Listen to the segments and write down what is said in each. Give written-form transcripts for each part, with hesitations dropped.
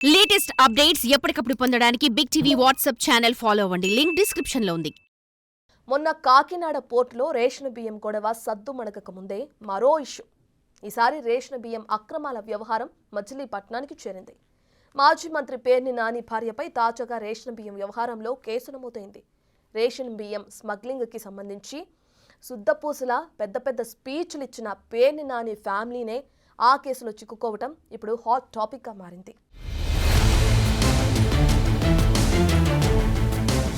Latest updates ఎప్పటికప్పుడు పొందడానికి big TV WhatsApp channel follow అవ్వండి. లింక్ డిస్క్రిప్షన్ లో ఉంది. మొన్న కాకినాడ పోర్టులో రేషన్ బియ్యం గొడవ సద్దుమణగక ముందే మరో ఇష్యూ. ఈసారి రేషన్ బియ్యం అక్రమాల వ్యవహారం మచిలీపట్నానికి చేరింది. మాజీ మంత్రి పేర్ని నాని భార్యపై తాజాగా రేషన్ బియ్యం వ్యవహారంలో కేసు నమోదైంది. రేషన్ బియ్యం స్మగ్లింగ్కి సంబంధించి శుద్ధపూసల పెద్ద స్పీచ్లు ఇచ్చిన పేర్ని నాని ఫ్యామిలీనే ఆ కేసులో చిక్కుకోవటం ఇప్పుడు హాట్ టాపిక్గా మారింది.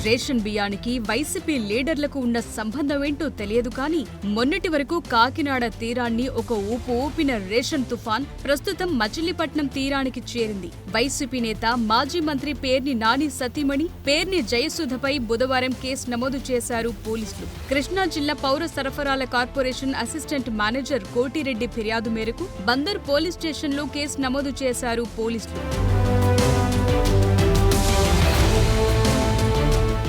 రేషన్ బియ్యానికి వైసీపీ లీడర్లకు ఉన్న సంబంధం ఏంటో తెలియదు కానీ మొన్నటి వరకు కాకినాడ తీరాన్ని ఒక ఊపు ఊపిన రేషన్ తుఫాన్ ప్రస్తుతం మచిలీపట్నం తీరానికి చేరింది. వైసీపీ నేత మాజీ మంత్రి పేర్ని నాని సతీమణి పేర్ని జయసుధపై బుధవారం కేసు నమోదు చేశారు పోలీసులు. కృష్ణా జిల్లా పౌర సరఫరాల కార్పొరేషన్ అసిస్టెంట్ మేనేజర్ కోటిరెడ్డి ఫిర్యాదు మేరకు బందర్ పోలీస్ స్టేషన్లో కేసు నమోదు చేశారు పోలీసులు.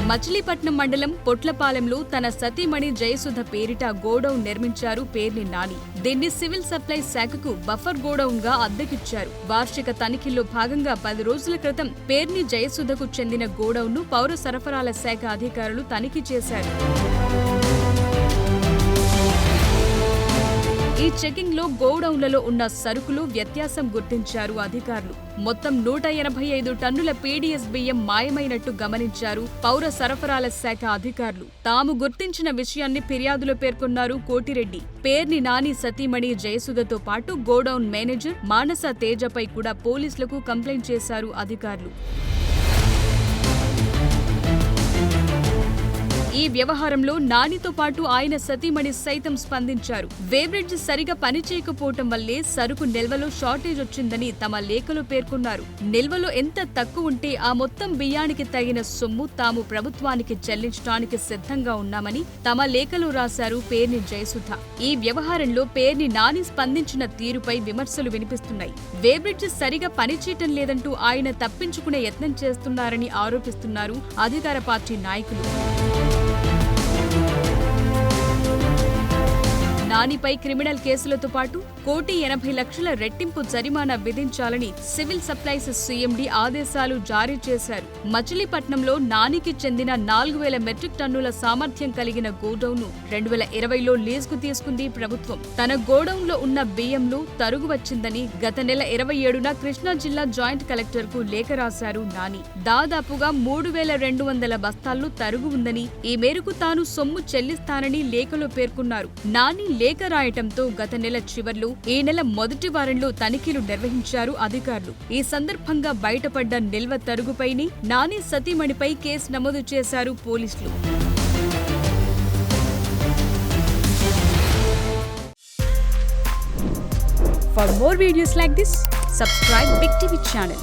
మచిలీపట్నం మండలం పొట్లపాలెంలో తన సతీమణి జయసుధ పేరిట గోడౌన్ నిర్మించారు పేర్ని నాని. దీన్ని సివిల్ సప్లైస్ శాఖకు బఫర్ గోడౌన్ గా అద్దెకిచ్చారు. వార్షిక తనిఖీల్లో భాగంగా 10 రోజుల క్రితం పేర్ని జయసుధకు చెందిన గోడౌన్ ను పౌర సరఫరాల శాఖ అధికారులు తనిఖీ చేశారు. ఈ చెకింగ్ లో గోడౌన్లలో ఉన్న సరుకులు వ్యత్యాసం గుర్తించారు అధికారులు. మొత్తం 185 టన్నుల పీడీఎస్ బియ్యం మాయమైనట్టు గమనించారు పౌర సరఫరాల శాఖ అధికారులు. తాము గుర్తించిన విషయాన్ని ఫిర్యాదులో పేర్కొన్నారు కోటిరెడ్డి. పేర్ని నాని సతీమణి జయసుధతో పాటు గోడౌన్ మేనేజర్ మానస తేజపై కూడా పోలీసులకు కంప్లైంట్ చేశారు అధికారులు. ఈ వ్యవహారంలో నానితో పాటు ఆయన సతీమణి సైతం స్పందించారు. వేబ్రిడ్జ్ సరిగా పనిచేయకపోవటం వల్లే సరుకు నిల్వలో షార్టేజ్ వచ్చిందని తమ లేఖలో పేర్కొన్నారు. నిల్వలో ఎంత తక్కువ ఉంటే ఆ మొత్తం బియ్యానికి తగిన సొమ్ము తాము ప్రభుత్వానికి చెల్లించడానికి సిద్ధంగా ఉన్నామని తమ లేఖలో రాశారు పేర్ని జయసుధ. ఈ వ్యవహారంలో పేర్ని నాని స్పందించిన తీరుపై విమర్శలు వినిపిస్తున్నాయి. వేబ్రిడ్జ్ సరిగా పనిచేయటం లేదంటూ ఆయన తప్పించుకునే యత్నం చేస్తున్నారని ఆరోపిస్తున్నారు అధికార పార్టీ నాయకులు. నానిపై క్రిమినల్ కేసులతో పాటు 1,80,00,000 రెట్టింపు జరిమానా విధించాలని సివిల్ సప్లైస్ సీఎండీ ఆదేశాలు జారీ చేశారు. మచిలీపట్నంలో నానికి చెందిన 4,000 మెట్రిక్ టన్నుల సామర్థ్యం కలిగిన గోడౌన్ను 2020లో లీజుకు తీసుకుంది ప్రభుత్వం. తన గోడౌన్లో ఉన్న బియ్యంలో తరుగు వచ్చిందని గత నెల 27న కృష్ణా జిల్లా జాయింట్ కలెక్టర్కు లేఖ రాశారు నాని. దాదాపుగా 3,200 బస్తాల్లో తరుగు ఉందని, ఈ మేరకు తాను సొమ్ము చెల్లిస్తానని లేఖలో పేర్కొన్నారు. నాని లేఖ రాయటంతో గత నెల చివర్లో ఈ నెల మొదటి వారంలో తనిఖీలు నిర్వహించారు అధికారులు. ఈ సందర్భంగా బయటపడ్డ నిల్వ తరుగుపైనే నాని సతీమణిపై కేసు నమోదు చేశారు పోలీసులు. For more videos like this, subscribe Big TV channel.